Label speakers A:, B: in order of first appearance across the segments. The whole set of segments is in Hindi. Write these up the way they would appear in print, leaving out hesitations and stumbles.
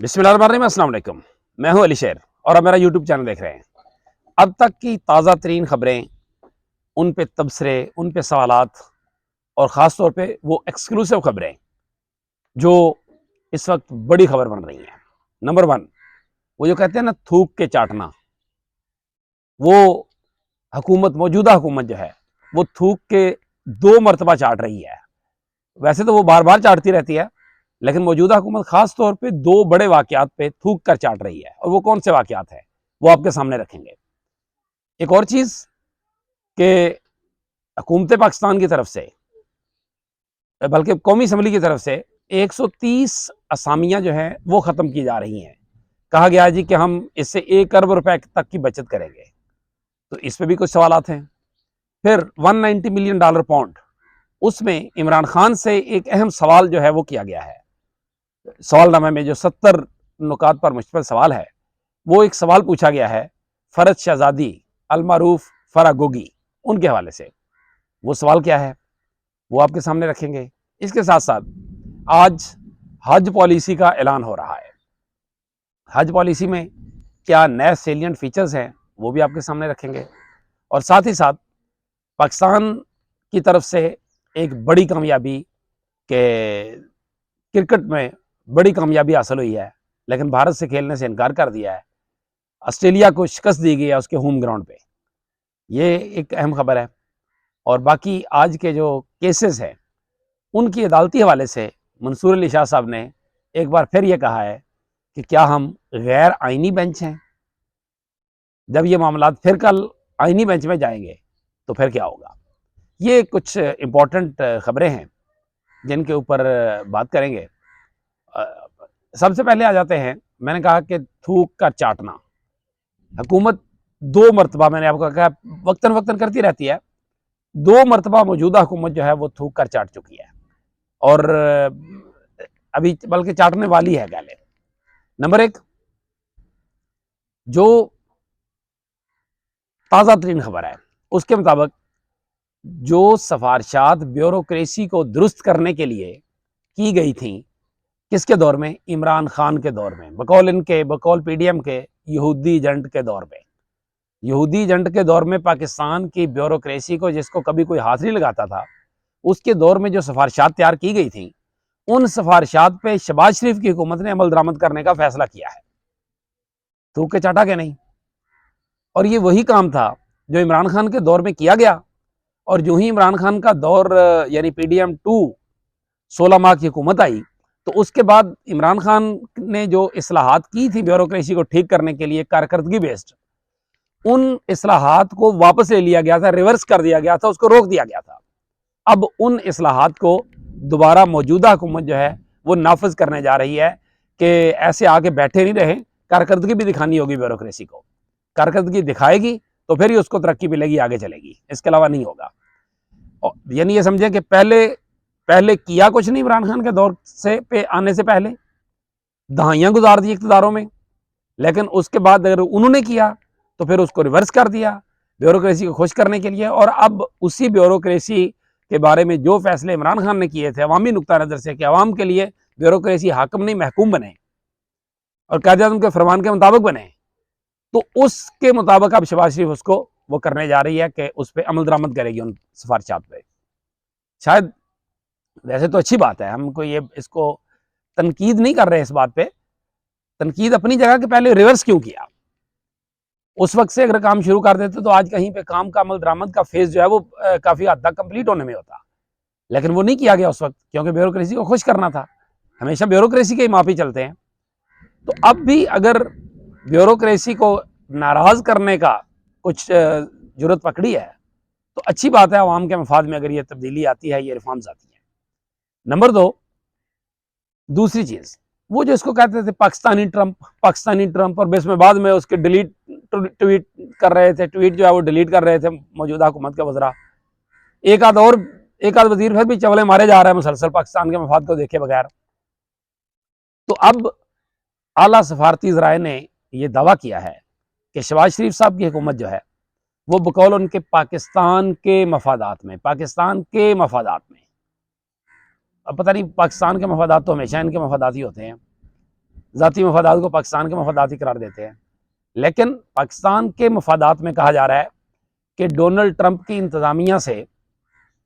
A: बिस्मिल्लाहिर्रहमानिर्रहीम, अस्सलाम वालेकुम। मैं हूं अली शेर और आप मेरा यूट्यूब चैनल देख रहे हैं। अब तक की ताज़ा तरीन खबरें, उन पे तबसरे, उन पे सवालात और ख़ास तौर पे वो एक्सक्लूसिव खबरें जो इस वक्त बड़ी खबर बन रही हैं। नंबर वन, वो जो कहते हैं ना थूक के चाटना, वो हुकूमत, मौजूदा हुकूमत जो है वो थूक के 2 मरतबा चाट रही है। वैसे तो वो बार बार चाटती रहती है, लेकिन मौजूदा हुकूमत खास तौर पे 2 बड़े वाकयात पे थूक कर चाट रही है। और वो कौन से वाकयात है वो आपके सामने रखेंगे। एक और चीज कि हुकूमत पाकिस्तान की तरफ से, बल्कि कौमी असम्बली की तरफ से 130 असामियां जो हैं वो ख़त्म की जा रही हैं। कहा गया जी कि हम इससे 1 अरब रुपए तक की बचत करेंगे। तो इस पर भी कुछ सवालात हैं। फिर 190 मिलियन डॉलर पाउंड, उसमें इमरान खान से एक अहम सवाल जो है वो किया गया है। सवालनामे में जो 70 नुकात पर मुश्तमिल सवाल है, वो एक सवाल पूछा गया है फरज शहजादी अलमारूफ फरागोगी, उनके हवाले से। वो सवाल क्या है वो आपके सामने रखेंगे। इसके साथ साथ आज हज पॉलिसी का ऐलान हो रहा है। हज पॉलिसी में क्या नए सेलियंट फीचर्स हैं वो भी आपके सामने रखेंगे। और साथ ही साथ पाकिस्तान की तरफ से एक बड़ी कामयाबी के क्रिकेट में बड़ी कामयाबी हासिल हुई है, लेकिन भारत से खेलने से इनकार कर दिया है। ऑस्ट्रेलिया को शिकस्त दी गई है उसके होम ग्राउंड पे। ये एक अहम खबर है। और बाकी आज के जो केसेस हैं उनकी अदालती हवाले से मंसूर अली शाह साहब ने एक बार फिर ये कहा है कि क्या हम गैर आइनी बेंच हैं। जब ये मामला फिर कल आइनी बेंच में जाएंगे तो फिर क्या होगा। ये कुछ इंपॉर्टेंट खबरें हैं जिनके ऊपर बात करेंगे। सबसे पहले आ जाते हैं, मैंने कहा कि थूक का चाटना। हुकूमत 2 मरतबा, मैंने आपको कहा, वक्तन वक्तन करती रहती है। 2 मरतबा मौजूदा हुकूमत जो है वो थूक कर चाट चुकी है और अभी बल्कि चाटने वाली है गाले। नंबर एक, जो ताज़ा तरीन खबर है उसके मुताबिक जो सफारशात ब्यूरोक्रेसी को दुरुस्त करने के लिए की गई थी, किसके दौर में? इमरान खान के दौर में, बकौल पीडीएम के यहूदी एजेंट के दौर में। यहूदी एजेंट के दौर में पाकिस्तान की ब्यूरोक्रेसी को जिसको कभी कोई हाथ नहीं लगाता था, उसके दौर में जो सिफारिशात तैयार की गई थी, उन सिफारिशात पे शहबाज शरीफ की हुकूमत ने अमल दरामद करने का फैसला किया है। थूक के चाटा के नहीं। और ये वही काम था जो इमरान खान के दौर में किया गया। और जो ही इमरान खान का दौर यानी पीडीएम 2 16 माह की हुकूमत आई, तो उसके बाद इमरान खान ने जो इस्लाहात की थी ब्यूरोक्रेसी को ठीक करने के लिए कारकर्दगी बेस्ड, उन इस्लाहात को वापस ले लिया गया था, रिवर्स कर दिया गया था, उसको रोक दिया गया था। अब उन इस्लाहात को दोबारा मौजूदा हुकूमत जो है वो नाफज करने जा रही है कि ऐसे आके बैठे नहीं रहे, कारकर्दगी भी दिखानी होगी ब्यूरोक्रेसी को। कारकर्दगी दिखाएगी तो फिर ही उसको तरक्की मिलेगी, आगे चलेगी, इसके अलावा नहीं होगा। यानी ये समझे कि पहले पहले किया कुछ नहीं इमरान खान के दौर से पे आने से पहले, दहाइयां गुजार दी इक़्तिदारों में, लेकिन उसके बाद अगर उन्होंने किया तो फिर उसको रिवर्स कर दिया ब्यूरोक्रेसी को खुश करने के लिए। और अब उसी ब्यूरोक्रेसी के बारे में जो फैसले इमरान खान ने किए थे अवामी नुक्ता नज़र से कि अवाम के लिए ब्यूरोक्रेसी हाकिम नहीं महकूम बने और कायदे-ए-आज़म के फरमान के मुताबिक बने, तो उसके मुताबिक अब शहबाज शरीफ उसको वो करने जा रही है कि उस पर अमल दरामद करेगी उन सिफारिशात पे। शायद वैसे तो अच्छी बात है, हम कोई ये इसको तनकीद नहीं कर रहे इस बात पे, तनकीद अपनी जगह कि पहले रिवर्स क्यों किया। उस वक्त से अगर काम शुरू कर देते तो आज कहीं पे काम का अमल दरामद का फेज जो है वो काफी हद तक कंप्लीट होने में होता, लेकिन वो नहीं किया गया उस वक्त, क्योंकि ब्यूरोक्रेसी को खुश करना था। हमेशा ब्यूरोक्रेसी के ही माफी चलते हैं। तो अब भी अगर ब्यूरोक्रेसी को नाराज करने का कुछ जरूरत पकड़ी है तो अच्छी बात है। आवाम के मफाद में अगर ये तब्दीली आती है, ये रिफॉर्म्स आती है। नंबर दो, दूसरी चीज, वो जो इसको कहते थे पाकिस्तानी ट्रंप, और बेस में बाद में उसके डिलीट ट्वीट कर रहे थे, ट्वीट जो है वो डिलीट कर रहे थे मौजूदा हुकूमत के वज़रा। एक आध वजीर फिर भी चवले मारे जा रहे हैं मुसलसल पाकिस्तान के मफाद को देखे बगैर। तो अब आला सफारती ज़राए ने यह दावा किया है कि शहबाज शरीफ साहब की हुकूमत जो है वो बकौल उनके पाकिस्तान के मफादात में, अब पता नहीं, पाकिस्तान के मफादात तो हमेशा इनके मफादात ही होते हैं, ज़ाती मफादात को पाकिस्तान के मफादात ही करार देते हैं। लेकिन पाकिस्तान के मफादात में कहा जा रहा है कि डोनाल्ड ट्रंप की इंतज़ामिया से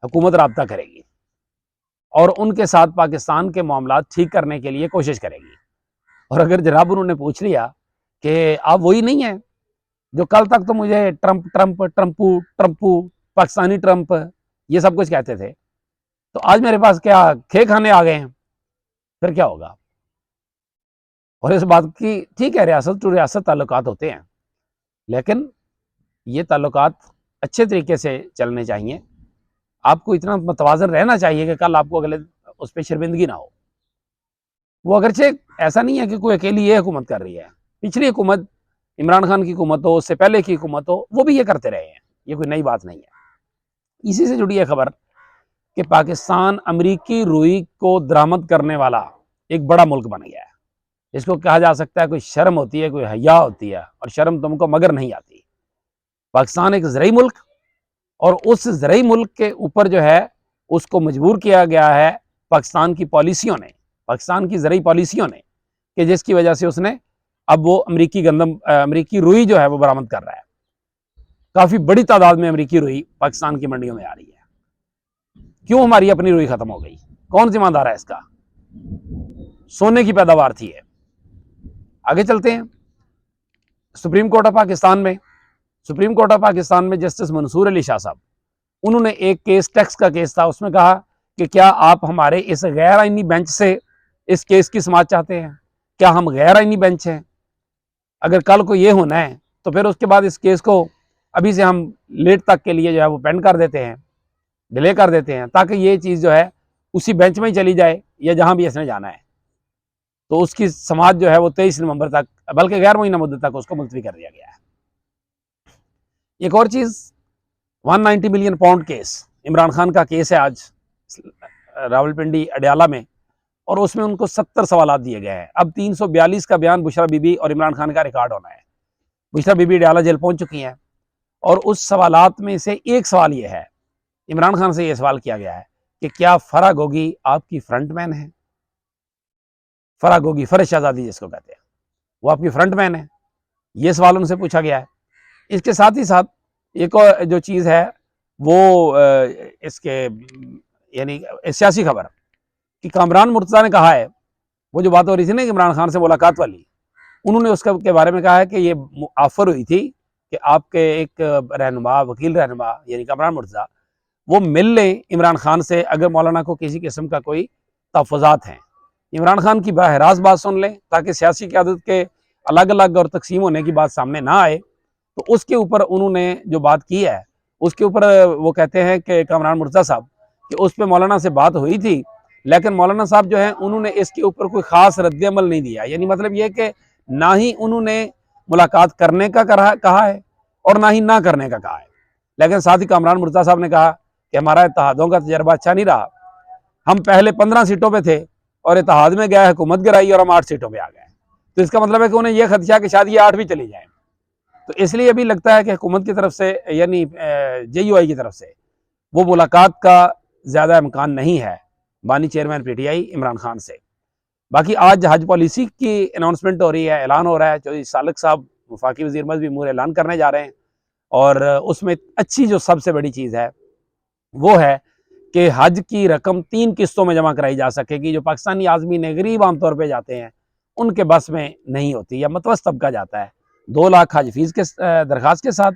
A: हुकूमत रब्ता करेगी और उनके साथ पाकिस्तान के मामला ठीक करने के लिए कोशिश करेगी। और अगर जनाब उन्होंने पूछ लिया कि आप वही नहीं है जो कल तक तो मुझे ट्रंप ट्रंप ट्रंपू ट्रंपू पाकिस्तानी ट्रंप ये सब कुछ कहते थे, तो आज मेरे पास क्या खे खाने आ गए हैं, फिर क्या होगा? और इस बात की ठीक है, रियासत टू रियासत ताल्लुकात होते हैं, लेकिन ये ताल्लुकात अच्छे तरीके से चलने चाहिए। आपको इतना मतवाज़न रहना चाहिए कि कल आपको अगले उस पर शर्मिंदगी ना हो। वो अगरचे ऐसा नहीं है कि कोई अकेली ये हुकूमत कर रही है, पिछली हुकूमत इमरान खान की हुकूमत हो, उससे पहले की हुकूमत हो, वो भी ये करते रहे हैं, ये कोई नई बात नहीं है। इसी से जुड़ी है खबर कि पाकिस्तान अमरीकी रुई को दरामद करने वाला एक बड़ा मुल्क बन गया है। इसको कहा जा सकता है कोई शर्म होती है, कोई हया होती है, और शर्म तुमको मगर नहीं आती। पाकिस्तान एक ज़रई मुल्क, और उस ज़रई मुल्क के ऊपर जो है उसको मजबूर किया गया है पाकिस्तान की पॉलिसियों ने, पाकिस्तान की ज़रई पॉलिसियों ने, कि जिसकी वजह से उसने अब वो अमरीकी रुई जो है वो बरामद कर रहा है। काफ़ी बड़ी तादाद में अमरीकी रुई पाकिस्तान की मंडियों में आ रही है। क्यों हमारी अपनी रुई खत्म हो गई? कौन जिम्मेदार है इसका? सोने की पैदावार थी है। आगे चलते हैं। सुप्रीम कोर्ट ऑफ पाकिस्तान में जस्टिस मंसूर अली शाह साहब, उन्होंने एक केस, टैक्स का केस था, उसमें कहा कि क्या आप हमारे इस गैर आईनी बेंच से इस केस की समाअत चाहते हैं? क्या हम गैर आईनी बेंच हैं? अगर कल को ये होना है तो फिर उसके बाद इस केस को अभी से हम लेट तक के लिए जो है वो पेंड कर देते हैं, डिले कर देते हैं, ताकि ये चीज़ जो है उसी बेंच में ही चली जाए या जहां भी इसने जाना है। तो उसकी समाअत जो है वो 23 नवंबर तक, बल्कि गैर मुइन्ना मुद्दत तक उसको मुलतवी कर दिया गया है। एक और चीज़, 190 million pound case, Imran Khan का केस है आज रावलपिंडी अडयाला में, और उसमें उनको 70 सवाल दिए गए हैं। अब 342 का बयान बुशरा बीबी और इमरान खान का रिकॉर्ड होना है। बुशरा बीबी अडयाला जेल पहुंच चुकी हैं, और उस सवालात में से एक सवाल ये है, इमरान खान से ये सवाल किया गया है कि क्या फराह गोगी आपकी फ्रंटमैन है? फराह गोगी, फरज शहजादी जिसको कहते हैं, वो आपकी फ्रंटमैन है, ये सवाल उनसे पूछा गया है। इसके साथ ही साथ एक और जो चीज़ है वो इसके यानी सियासी खबर कि कामरान मुर्तज़ा ने कहा है, वो जो बात हो रही थी ना इमरान खान से मुलाकात वाली, उन्होंने उसका के बारे में कहा है कि ये ऑफर हुई थी कि आपके एक रहनुमा, वकील रहनुमा यानी कामरान मुर्तज़ा, वो मिल लें इमरान खान से अगर मौलाना को किसी किस्म का कोई तहफ़्फ़ुज़ात हैं। इमरान खान की बहराज बात सुन लें ताकि सियासी क़यादत के अलग अलग और तकसीम होने की बात सामने ना आए। तो उसके ऊपर उन्होंने जो बात की है उसके ऊपर वो कहते हैं कि कामरान मुर्तज़ा साहब कि उस पर मौलाना से बात हुई थी, लेकिन मौलाना साहब जो है उन्होंने इसके ऊपर कोई ख़ास रद्द-ए-अमल नहीं दिया। यानी मतलब ये कि ना ही उन्होंने मुलाकात करने का कहा है और ना ही ना करने का कहा है। लेकिन साथ ही कामरान मुर्तज़ा साहब ने कहा कि हमारा इत्तेहादों का तजर्बा अच्छा नहीं रहा, हम पहले 15 सीटों पर थे और इत्तेहाद में गया, हुकूमत गिराई और हम 8 सीटों पर आ गए। तो इसका मतलब है कि उन्हें यह खदशा कि शायद ये 8 भी चली जाए। तो इसलिए अभी लगता है कि हुकूमत की तरफ से यानी JUI की तरफ से वो मुलाकात का ज़्यादा इम्कान नहीं है बानी चेयरमैन PTI इमरान खान से। बाकी आज हज पॉलिसी की अनाउंसमेंट हो रही है, ऐलान हो रहा है। चौधरी सालक साहब वफाकी वज़ीर मज़हब अमूर ऐलान करने जा रहे हैं, और उसमें अच्छी जो सबसे बड़ी चीज़ है वो है कि हज की रकम 3 किस्तों में जमा कराई जा सकेगी। जो पाकिस्तानी आज़मीन गरीब आमतौर पर जाते हैं उनके बस में नहीं होती, या मतवस्त तबका जाता है। 2 लाख हज फीस के दरख्वास्त के साथ,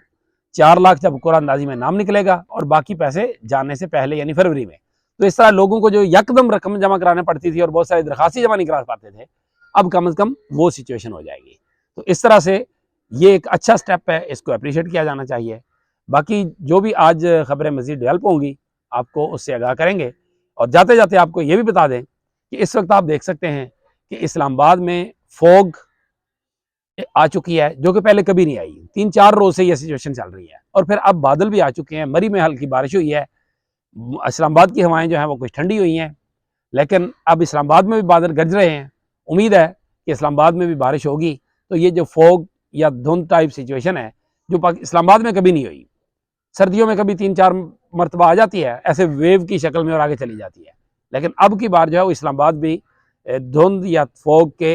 A: 4 लाख जब कुरानंदाजी में नाम निकलेगा, और बाकी पैसे जाने से पहले यानी फरवरी में। तो इस तरह लोगों को जो यकदम रकम जमा कराने पड़ती थी और बहुत सारी दरख्वास्तें जमा नहीं करा पाते थे, अब कम से कम वो सिचुएशन हो जाएगी। तो इस तरह से ये एक अच्छा स्टेप है, इसको अप्रिशिएट किया जाना चाहिए। बाकी जो भी आज खबरें मज़ीद डेवलप होंगी आपको उससे आगाह करेंगे। और जाते जाते आपको ये भी बता दें कि इस वक्त आप देख सकते हैं कि इस्लामाबाद में फॉग आ चुकी है, जो कि पहले कभी नहीं आई। 3-4 रोज से ये सिचुएशन चल रही है, और फिर अब बादल भी आ चुके हैं। मरी में हल्की बारिश हुई है, इस्लामाबाद की हवाएं जो हैं वो कुछ ठंडी हुई हैं, लेकिन अब इस्लामाबाद में भी बादल गरज रहे हैं। उम्मीद है कि इस्लामाबाद में भी बारिश होगी। तो ये जो फॉग या धुंध टाइप सिचुएशन है जो इस्लामाबाद में कभी नहीं हुई, सर्दियों में कभी 3-4 मरतबा आ जाती है ऐसे वेव की शक्ल में और आगे चली जाती है, लेकिन अब की बार जो है वो इस्लामाबाद भी धुंध या फॉग के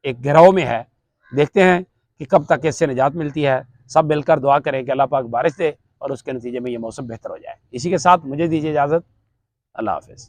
A: एक गिरह में है। देखते हैं कि कब तक इससे निजात मिलती है। सब मिलकर दुआ करें कि अल्लाह पाक बारिश दे और उसके नतीजे में ये मौसम बेहतर हो जाए। इसी के साथ मुझे दीजिए इजाज़त। अल्लाह हाफ़िज़।